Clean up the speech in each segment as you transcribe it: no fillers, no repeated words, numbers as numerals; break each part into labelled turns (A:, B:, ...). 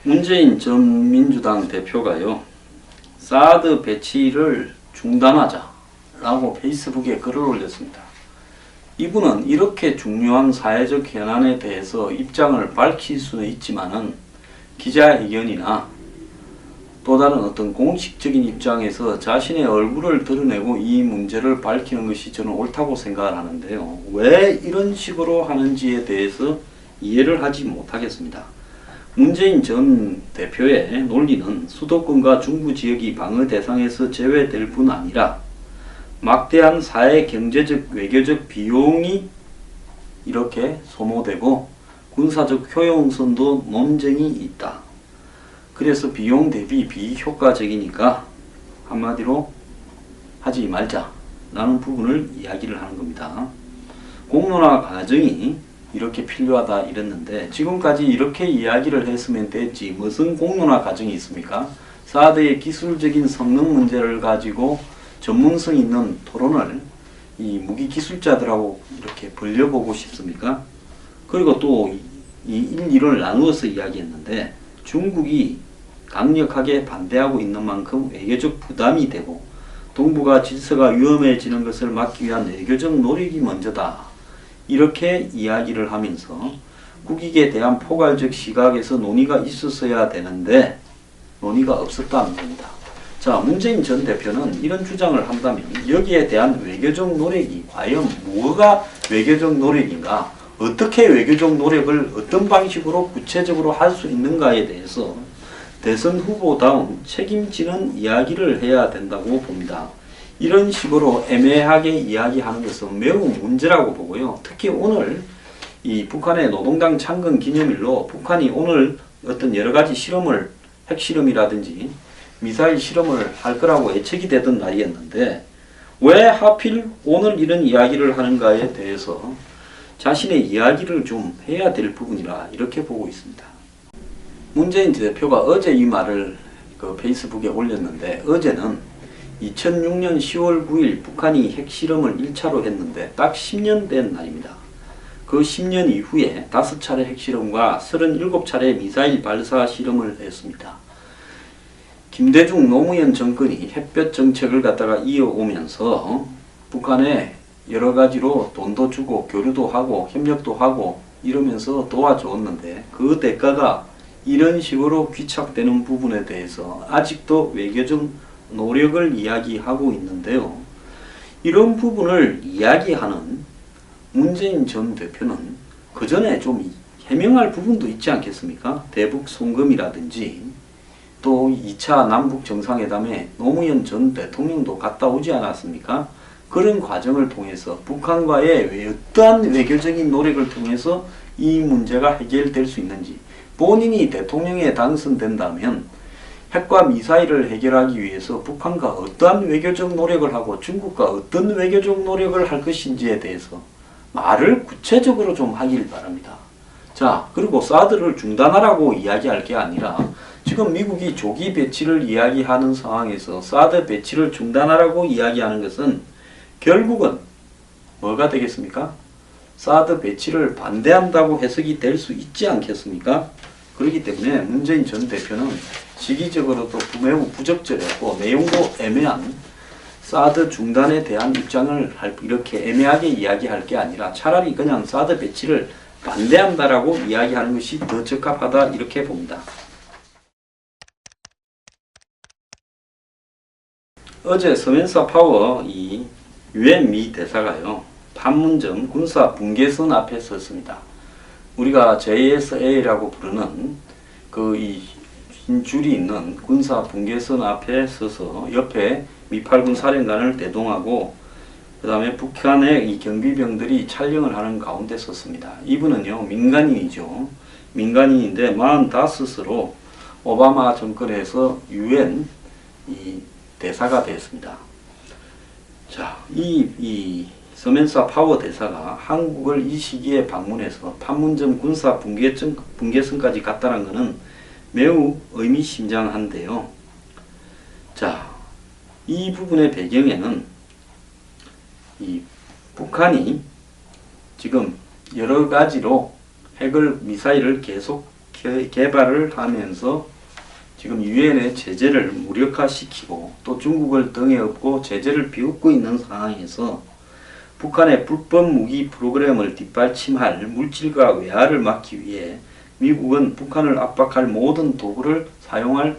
A: 문재인 전 민주당 대표가요, 사드 배치를 중단하자라고 페이스북에 글을 올렸습니다. 이분은 이렇게 중요한 사회적 현안에 대해서 입장을 밝힐 수는 있지만은 기자회견이나 또 다른 어떤 공식적인 입장에서 자신의 얼굴을 드러내고 이 문제를 밝히는 것이 저는 옳다고 생각을 하는데요. 왜 이런 식으로 하는지에 대해서 이해를 하지 못하겠습니다. 문재인 전 대표의 논리는 수도권과 중부 지역이 방어 대상에서 제외될 뿐 아니라 막대한 사회 경제적 외교적 비용이 이렇게 소모되고 군사적 효용성도 논쟁이 있다. 그래서 비용 대비 비효과적이니까 한마디로 하지 말자라는 부분을 이야기를 하는 겁니다. 공론화 과정이 이렇게 필요하다 이랬는데 지금까지 이렇게 이야기를 했으면 됐지 무슨 공론화 과정이 있습니까? 사드의 기술적인 성능 문제를 가지고 전문성 있는 토론을 이 무기 기술자들하고 이렇게 벌려보고 싶습니까? 그리고 또 이 일을 나누어서 이야기했는데 중국이 강력하게 반대하고 있는 만큼 외교적 부담이 되고 동북아 질서가 위험해지는 것을 막기 위한 외교적 노력이 먼저다. 이렇게 이야기를 하면서 국익에 대한 포괄적 시각에서 논의가 있었어야 되는데 논의가 없었다는 겁니다. 자, 문재인 전 대표는 이런 주장을 한다면 여기에 대한 외교적 노력이 과연 뭐가 외교적 노력인가? 어떻게 외교적 노력을 어떤 방식으로 구체적으로 할 수 있는가에 대해서 대선 후보다운 책임지는 이야기를 해야 된다고 봅니다. 이런 식으로 애매하게 이야기하는 것은 매우 문제라고 보고요. 특히 오늘 이 북한의 노동당 창건 기념일로 북한이 오늘 어떤 여러 가지 실험을 핵실험이라든지 미사일 실험을 할 거라고 예측이 되던 날이었는데 왜 하필 오늘 이런 이야기를 하는가에 대해서 자신의 이야기를 좀 해야 될 부분이라 이렇게 보고 있습니다. 문재인 대표가 어제 이 말을 그 페이스북에 올렸는데 어제는 2006년 10월 9일 북한이 핵실험을 1차로 했는데 딱 10년 된 날입니다. 그 10년 이후에 5차례 핵실험과 37차례 미사일 발사 실험을 했습니다. 김대중 노무현 정권이 햇볕 정책을 갖다가 이어오면서 북한에 여러 가지로 돈도 주고 교류도 하고 협력도 하고 이러면서 도와주었는데 그 대가가 이런 식으로 귀착되는 부분에 대해서 아직도 외교적 노력을 이야기하고 있는데요. 이런 부분을 이야기하는 문재인 전 대표는 그 전에 좀 해명할 부분도 있지 않겠습니까? 대북 송금이라든지 또 2차 남북 정상회담에 노무현 전 대통령도 갔다 오지 않았습니까? 그런 과정을 통해서 북한과의 어떠한 외교적인 노력을 통해서 이 문제가 해결될 수 있는지 본인이 대통령에 당선된다면 핵과 미사일을 해결하기 위해서 북한과 어떠한 외교적 노력을 하고 중국과 어떤 외교적 노력을 할 것인지에 대해서 말을 구체적으로 좀 하길 바랍니다. 자, 그리고 사드를 중단하라고 이야기할 게 아니라 지금 미국이 조기 배치를 이야기하는 상황에서 사드 배치를 중단하라고 이야기하는 것은 결국은 뭐가 되겠습니까? 사드 배치를 반대한다고 해석이 될 수 있지 않겠습니까? 그렇기 때문에 문재인 전 대표는 시기적으로도 매우 부적절했고 내용도 애매한 사드 중단에 대한 입장을 이렇게 애매하게 이야기할 게 아니라 차라리 그냥 사드 배치를 반대한다라고 이야기하는 것이 더 적합하다 이렇게 봅니다. 어제 서멘사 파워 이 유엔 미 대사가요 판문점 군사 분계선 앞에 섰습니다. 우리가 JSA라고 부르는 그 흰 줄이 있는 군사 분계선 앞에 서서 옆에 미8군 사령관을 대동하고 그 다음에 북한의 이 경비병들이 촬영을 하는 가운데 섰습니다. 이분은요 민간인이죠. 민간인인데 45으로 오바마 정권에서 유엔 이 대사가 되었습니다. 자, 이 서멘사 파워 대사가 한국을 이 시기에 방문해서 판문점 군사 분계선까지 갔다는 것은 매우 의미심장한데요. 자, 이 부분의 배경에는 이 북한이 지금 여러 가지로 핵을 미사일을 계속 개발을 하면서 지금 유엔의 제재를 무력화시키고 또 중국을 등에 업고 제재를 비웃고 있는 상황에서 북한의 불법 무기 프로그램을 뒷받침할 물질과 외화를 막기 위해 미국은 북한을 압박할 모든 도구를 사용할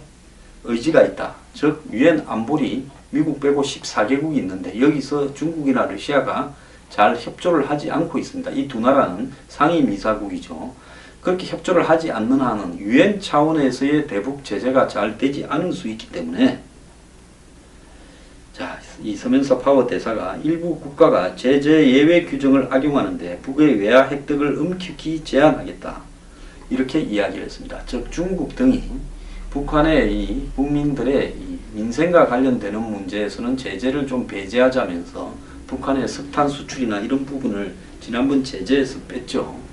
A: 의지가 있다. 즉 유엔 안보리 미국 빼고 14개국이 있는데 여기서 중국이나 러시아가 잘 협조를 하지 않고 있습니다. 이 두 나라는 상임이사국이죠. 그렇게 협조를 하지 않는 한은 유엔 차원에서의 대북 제재가 잘 되지 않을 수 있기 때문에 자, 이 서면서 파워 대사가 일부 국가가 제재 예외 규정을 악용하는데 북의 외화 획득을 엄격히 제한하겠다. 이렇게 이야기를 했습니다. 즉 중국 등이 북한의 이 국민들의 이 민생과 관련되는 문제에서는 제재를 좀 배제하자면서 북한의 석탄 수출이나 이런 부분을 지난번 제재에서 뺐죠.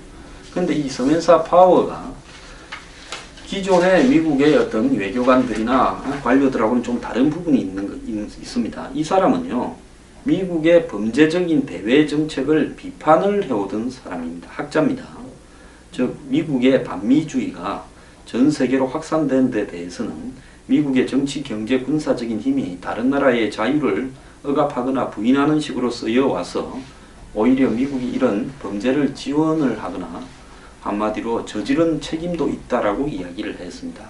A: 그런데 이 서면사 파워가 기존의 미국의 어떤 외교관들이나 관료들하고는 좀 다른 부분이 있습니다. 이 사람은요, 미국의 범죄적인 대외 정책을 비판을 해오던 사람입니다. 학자입니다. 즉, 미국의 반미주의가 전 세계로 확산된 데 대해서는 미국의 정치, 경제, 군사적인 힘이 다른 나라의 자유를 억압하거나 부인하는 식으로 쓰여와서 오히려 미국이 이런 범죄를 지원을 하거나 한마디로 저지른 책임도 있다라고 이야기를 했습니다.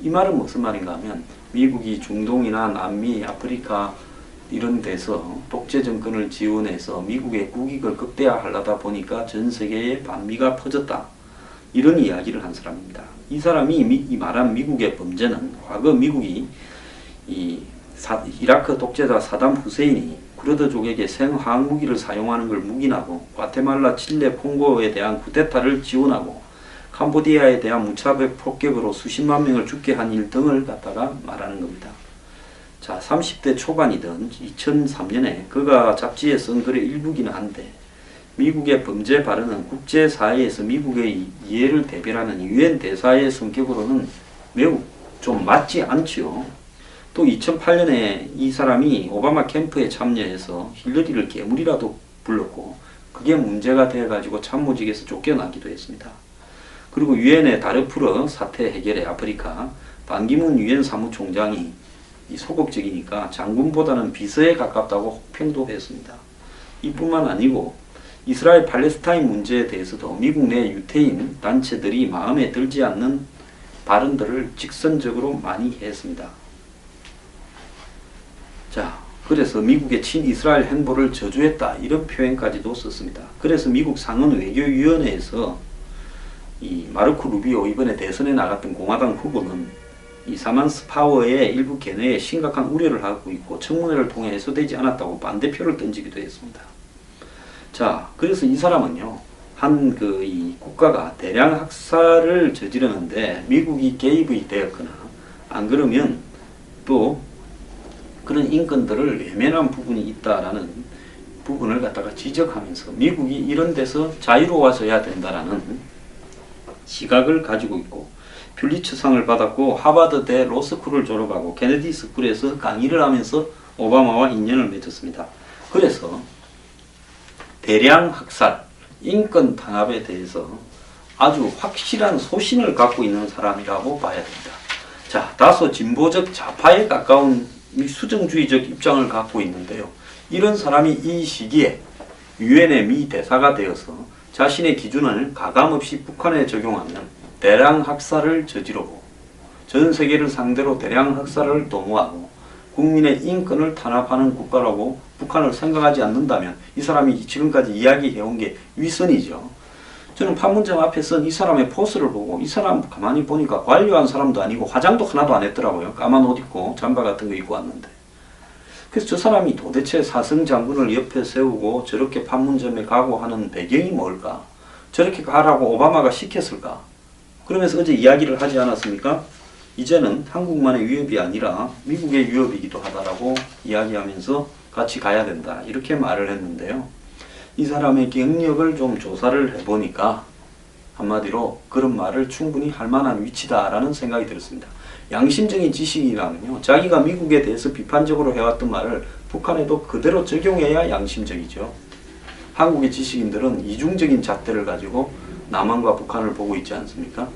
A: 이 말은 무슨 말인가 하면 미국이 중동이나 남미, 아프리카 이런 데서 독재 정권을 지원해서 미국의 국익을 극대화하려다 보니까 전 세계에 반미가 퍼졌다. 이런 이야기를 한 사람입니다. 이 사람이 이 말한 미국의 범죄는 과거 미국이 이라크 독재자 사담 후세인이 쿠르드족에게 생화학무기를 사용하는 걸 묵인하고 과테말라, 칠레, 콩고에 대한 쿠데타를 지원하고 캄보디아에 대한 무차별 폭격으로 수십만 명을 죽게 한 일 등을 갖다가 말하는 겁니다. 자, 30대 초반이던 2003년에 그가 잡지에 쓴 글의 일부기는 한데 미국의 범죄 발언은 국제사회에서 미국의 이해를 대변하는 유엔 대사의 성격으로는 매우 좀 맞지 않지요. 또 2008년에 이 사람이 오바마 캠프에 참여해서 힐러리를 괴물이라도 불렀고 그게 문제가 돼가지고 참모직에서 쫓겨나기도 했습니다. 그리고 유엔의 다르푸르 사태 해결에 아프리카 반기문 유엔 사무총장이 소극적이니까 장군보다는 비서에 가깝다고 혹평도 했습니다. 이뿐만 아니고 이스라엘 팔레스타인 문제에 대해서도 미국 내 유태인 단체들이 마음에 들지 않는 발언들을 직선적으로 많이 했습니다. 자, 그래서 미국의 친이스라엘 행보를 저주했다 이런 표현까지도 썼습니다. 그래서 미국 상원 외교위원회에서 이 마르코 루비오 이번에 대선에 나갔던 공화당 후보는 이 사만스 파워의 일부 견해에 심각한 우려를 하고 있고 청문회를 통해 해소되지 않았다고 반대표를 던지기도 했습니다. 자, 그래서 이 사람은요, 이 국가가 대량 학살을 저지르는데 미국이 개입이 되었거나 안 그러면 또 그런 인권들을 외면한 부분이 있다라는 부분을 갖다가 지적하면서 미국이 이런 데서 자유로워져야 된다라는 시각을 가지고 있고 퓰리처상을 받았고 하버드대 로스쿨을 졸업하고 케네디 스쿨에서 강의를 하면서 오바마와 인연을 맺었습니다. 그래서 대량 학살, 인권 탄압에 대해서 아주 확실한 소신을 갖고 있는 사람이라고 봐야 됩니다. 자, 다소 진보적 좌파에 가까운 수정주의적 입장을 갖고 있는데요. 이런 사람이 이 시기에 유엔의 미 대사가 되어서 자신의 기준을 가감없이 북한에 적용하면 대량 학살을 저지르고 전 세계를 상대로 대량 학살을 도모하고 국민의 인권을 탄압하는 국가라고 북한을 생각하지 않는다면 이 사람이 지금까지 이야기해온 게 위선이죠. 저는 판문점 앞에 선 이 사람의 포스를 보고 이 사람 가만히 보니까 관료한 사람도 아니고 화장도 하나도 안 했더라고요. 까만 옷 입고 잠바 같은 거 입고 왔는데. 그래서 저 사람이 도대체 사성 장군을 옆에 세우고 저렇게 판문점에 가고 하는 배경이 뭘까? 저렇게 가라고 오바마가 시켰을까? 그러면서 어제 이야기를 하지 않았습니까? 이제는 한국만의 위협이 아니라 미국의 위협이기도 하다라고 이야기하면서 같이 가야 된다. 이렇게 말을 했는데요. 이 사람의 경력을 좀 조사를 해보니까 한마디로 그런 말을 충분히 할 만한 위치다라는 생각이 들었습니다. 양심적인 지식이라면요, 자기가 미국에 대해서 비판적으로 해왔던 말을 북한에도 그대로 적용해야 양심적이죠. 한국의 지식인들은 이중적인 잣대를 가지고 남한과 북한을 보고 있지 않습니까?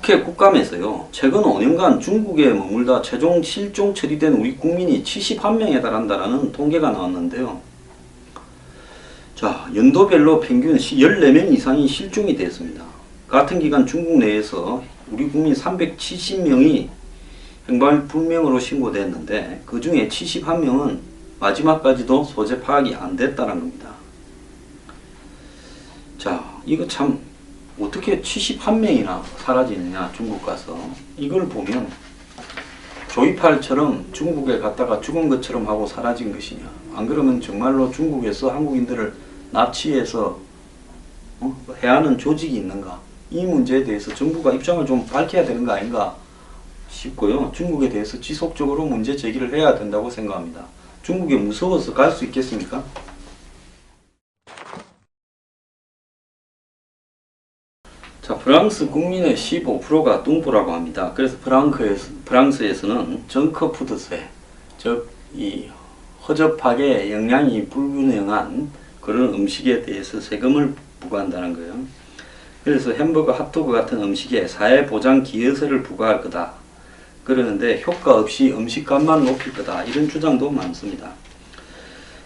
A: 국회 국감에서요, 최근 5년간 중국에 머물다 최종 실종 처리된 우리 국민이 71명에 달한다라는 통계가 나왔는데요. 자, 연도별로 평균 14명 이상이 실종이 됐습니다. 같은 기간 중국 내에서 우리 국민 370명이 행방불명으로 신고됐는데 그 중에 71명은 마지막까지도 소재 파악이 안 됐다는 겁니다. 자, 이거 참 어떻게 71명이나 사라지느냐, 중국 가서. 이걸 보면 조이팔처럼 중국에 갔다가 죽은 것처럼 하고 사라진 것이냐, 안 그러면 정말로 중국에서 한국인들을 납치해서 해하는 조직이 있는가, 이 문제에 대해서 정부가 입장을 좀 밝혀야 되는 거 아닌가 싶고요. 중국에 대해서 지속적으로 문제 제기를 해야 된다고 생각합니다. 중국에 무서워서 갈 수 있겠습니까? 자, 프랑스 국민의 15%가 뚱보라고 합니다. 그래서 프랑스에서는 정크푸드세, 즉 이 허접하게 영양이 불균형한 그런 음식에 대해서 세금을 부과한다는 거예요. 그래서 햄버거, 핫도그 같은 음식에 사회보장 기여세를 부과할 거다. 그러는데 효과 없이 음식값만 높일 거다. 이런 주장도 많습니다.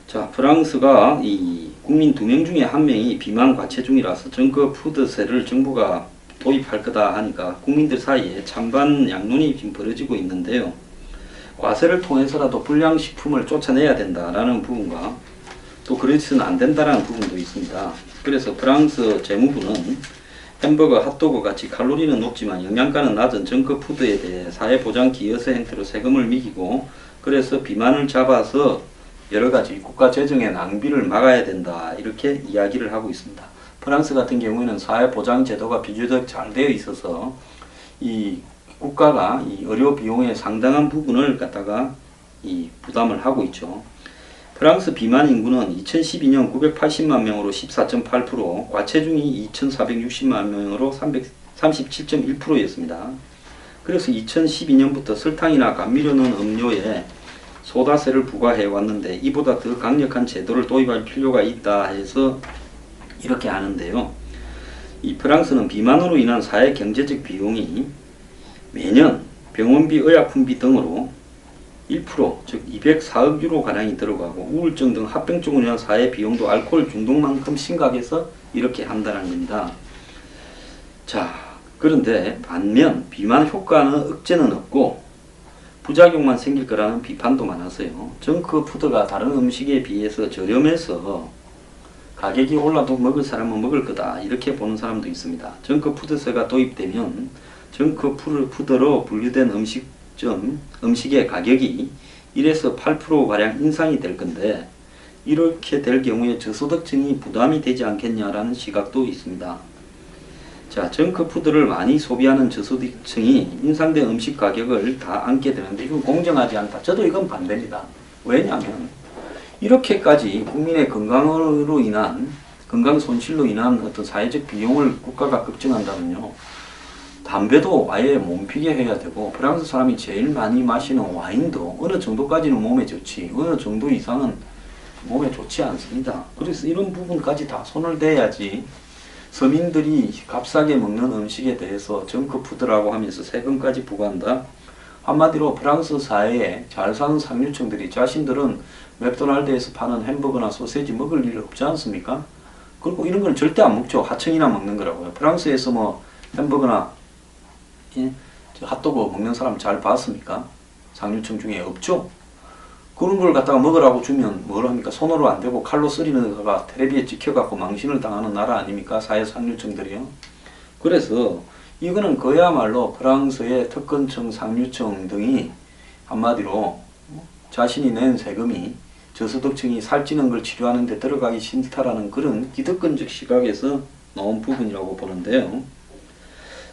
A: 자, 프랑스가 이 국민 2명 중에 1명이 비만 과체중이라서 정크푸드세를 정부가 도입할 거다 하니까 국민들 사이에 찬반 양론이 지금 벌어지고 있는데요. 과세를 통해서라도 불량식품을 쫓아내야 된다라는 부분과 또 그렇지는 안 된다라는 부분도 있습니다. 그래서 프랑스 재무부는 햄버거, 핫도그 같이 칼로리는 높지만 영양가는 낮은 정크푸드에 대해 사회보장 기여세 형태로 세금을 매기고, 그래서 비만을 잡아서 여러가지 국가 재정의 낭비를 막아야 된다, 이렇게 이야기를 하고 있습니다. 프랑스 같은 경우에는 사회보장 제도가 비교적 잘 되어 있어서 이 국가가 이 의료 비용의 상당한 부분을 갖다가 이 부담을 하고 있죠. 프랑스 비만 인구는 2012년 980만 명으로 14.8%, 과체중이 2460만 명으로 37.1%였습니다. 그래서 2012년부터 설탕이나 감미료 넣은 음료에 소다세를 부과해 왔는데 이보다 더 강력한 제도를 도입할 필요가 있다 해서 이렇게 하는데요. 이 프랑스는 비만으로 인한 사회 경제적 비용이 매년 병원비, 의약품비 등으로 1%, 즉 204억 유로 가량이 들어가고, 우울증 등 합병증으로 인한 사회 비용도 알코올 중독만큼 심각해서 이렇게 한다는 겁니다. 자, 그런데 반면 비만 효과는 억제는 없고 부작용만 생길 거라는 비판도 많아서요. 정크푸드가 다른 음식에 비해서 저렴해서 가격이 올라도 먹을 사람은 먹을 거다, 이렇게 보는 사람도 있습니다. 정크푸드세가 도입되면 정크푸드로 분류된 음식의 가격이 1에서 8%가량 인상이 될 건데, 이렇게 될 경우에 저소득층이 부담이 되지 않겠냐라는 시각도 있습니다. 자, 정크푸드를 많이 소비하는 저소득층이 인상된 음식 가격을 다 안게 되는데 이건 공정하지 않다. 저도 이건 반대입니다. 왜냐하면 이렇게까지 국민의 건강으로 인한, 건강 손실로 인한 어떤 사회적 비용을 국가가 걱정한다면요, 담배도 아예 몸피게 해야 되고, 프랑스 사람이 제일 많이 마시는 와인도 어느 정도까지는 몸에 좋지 어느 정도 이상은 몸에 좋지 않습니다. 그래서 이런 부분까지 다 손을 대야지 서민들이 값싸게 먹는 음식에 대해서 정크푸드라고 하면서 세금까지 부과한다. 한마디로 프랑스 사회에 잘 사는 상류층들이 자신들은 맥도날드에서 파는 햄버거나 소세지 먹을 일 없지 않습니까? 그리고 이런 건 절대 안 먹죠. 하층이나 먹는 거라고요. 프랑스에서 뭐 햄버거나 핫도그 먹는 사람 잘 봤습니까? 상류층 중에 없죠. 그런 걸 갖다가 먹으라고 주면 뭘 합니까? 손으로 안 대고 칼로 썰이는 거가 텔레비에 찍혀갖고 망신을 당하는 나라 아닙니까? 사회 상류층들이요. 그래서 이거는 그야말로 프랑스의 특권층, 상류층 등이 한마디로 자신이 낸 세금이 저소득층이 살찌는 걸 치료하는 데 들어가기 싫다라는 그런 기득권적 시각에서 나온 부분이라고 보는데요.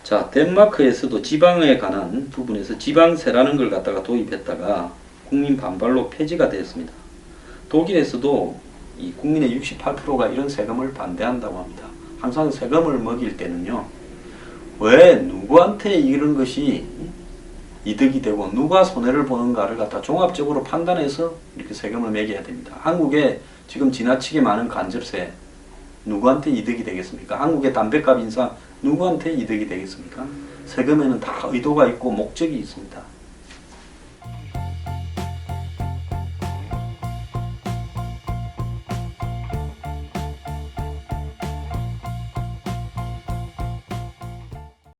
A: 자, 덴마크에서도 지방에 관한 부분에서 지방세라는 걸 갖다가 도입했다가 국민 반발로 폐지가 되었습니다. 독일에서도 이 국민의 68%가 이런 세금을 반대한다고 합니다. 항상 세금을 먹일 때는요, 왜 누구한테 이런 것이 이득이 되고 누가 손해를 보는가를 갖다 종합적으로 판단해서 이렇게 세금을 매겨야 됩니다. 한국에 지금 지나치게 많은 간접세, 누구한테 이득이 되겠습니까? 한국의 담배값 인상 누구한테 이득이 되겠습니까? 세금에는 다 의도가 있고 목적이 있습니다.